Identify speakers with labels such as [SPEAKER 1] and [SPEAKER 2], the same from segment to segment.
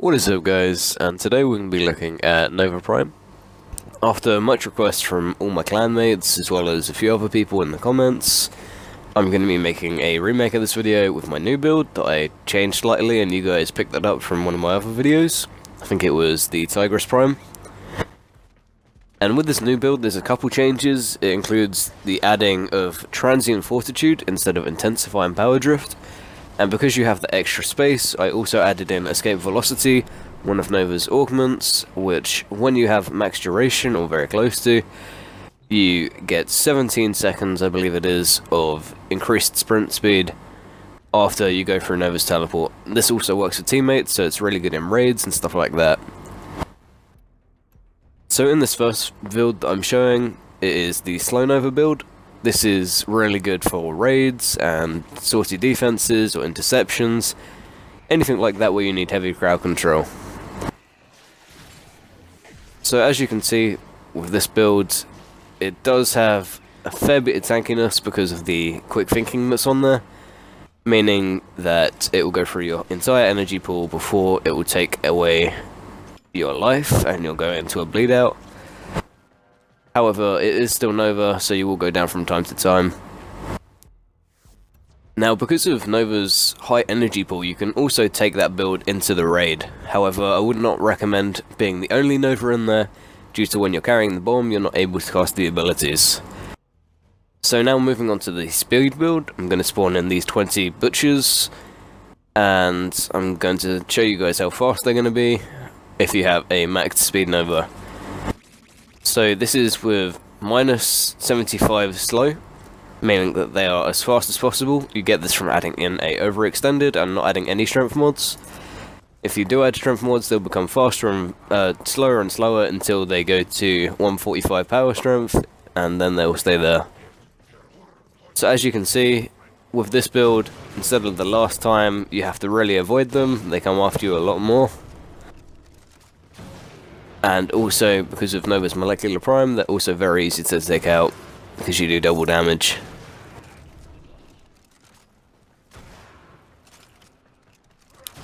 [SPEAKER 1] What is up, guys, and today we're going to be looking at Nova Prime. After much requests from all my clanmates, as well as a few other people in the comments, I'm going to be making a remake of this video with my new build that I changed slightly, and you guys picked that up from one of my other videos. I think it was the Tigress Prime. And with this new build, there's a couple changes. It includes the adding of Transient Fortitude instead of Intensifying Power Drift. And because you have the extra space, I also added in Escape Velocity, one of Nova's augments, which when you have max duration, or very close to, you get 17 seconds, I believe it is, of increased sprint speed after you go through Nova's teleport. This also works with teammates, so it's really good in raids and stuff like that. So in this first build that I'm showing, it is the Slow Nova build. This is really good for raids and sortie defenses or interceptions, anything like that where you need heavy crowd control. So as you can see with this build, it does have a fair bit of tankiness because of the quick thinking that's on there, meaning that it will go through your entire energy pool before it will take away your life and you'll go into a bleed out. However, it is still Nova, so you will go down from time to time. Now, because of Nova's high energy pool, you can also take that build into the raid. However, I would not recommend being the only Nova in there, due to when you're carrying the bomb, you're not able to cast the abilities. So now moving on to the speed build, I'm going to spawn in these 20 butchers, and I'm going to show you guys how fast they're going to be if you have a maxed speed Nova. So this is with minus 75 slow, meaning that they are as fast as possible. You get this from adding in a overextended and not adding any strength mods. If you do add strength mods, they'll become faster and slower and slower until they go to 145 power strength, and then they'll stay there. So as you can see, with this build, instead of the last time, you have to really avoid them. They come after you a lot more. And also, because of Nova's Molecular Prime, they're also very easy to take out, because you do double damage.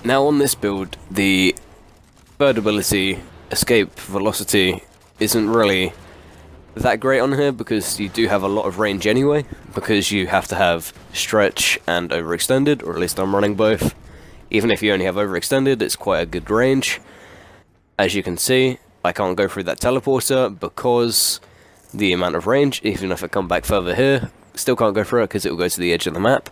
[SPEAKER 1] Now on this build, the third ability, Escape Velocity, isn't really that great on here, because you do have a lot of range anyway, because you have to have Stretch and Overextended, or at least I'm running both. Even if you only have Overextended, it's quite a good range. As you can see, I can't go through that teleporter because the amount of range, even if I come back further here, still can't go through it because it will go to the edge of the map.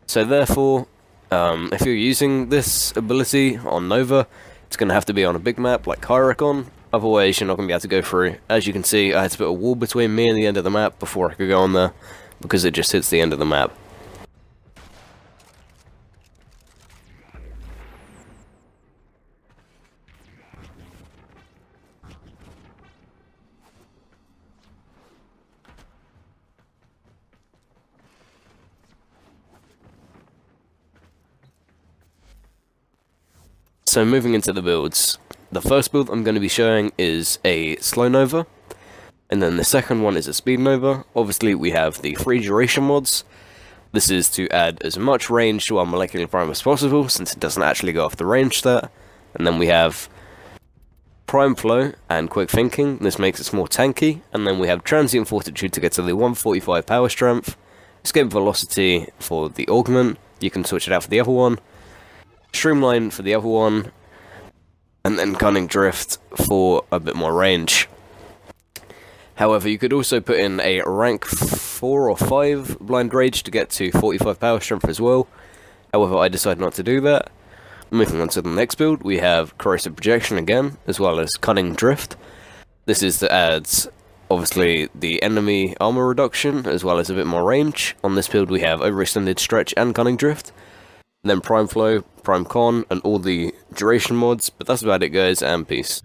[SPEAKER 1] So therefore, if you're using this ability on Nova, it's going to have to be on a big map like Hyricon, otherwise you're not going to be able to go through. As you can see, I had to put a wall between me and the end of the map before I could go on there, because it just hits the end of the map. So moving into the builds, the first build I'm going to be showing is a Slow Nova, and then the second one is a Speed Nova. Obviously we have the free duration mods. This is to add as much range to our Molecular Prime as possible, since it doesn't actually go off the range stat. And then we have Prime Flow and Quick Thinking, this makes us more tanky. And then we have Transient Fortitude to get to the 145 power strength, Escape Velocity for the augment, you can switch it out for the other one, Streamline for the other one, and then Cunning Drift for a bit more range. However, you could also put in a rank 4 or 5 Blind Rage to get to 45 power strength as well. However, I decided not to do that. Moving on to the next build, we have Corrosive Projection again, as well as Cunning Drift. This is to add, obviously, the enemy armor reduction, as well as a bit more range. On this build we have Overextended Stretch and Cunning Drift. Then Prime Flow, Prime Con, and all the duration mods, but that's about it, guys, and peace.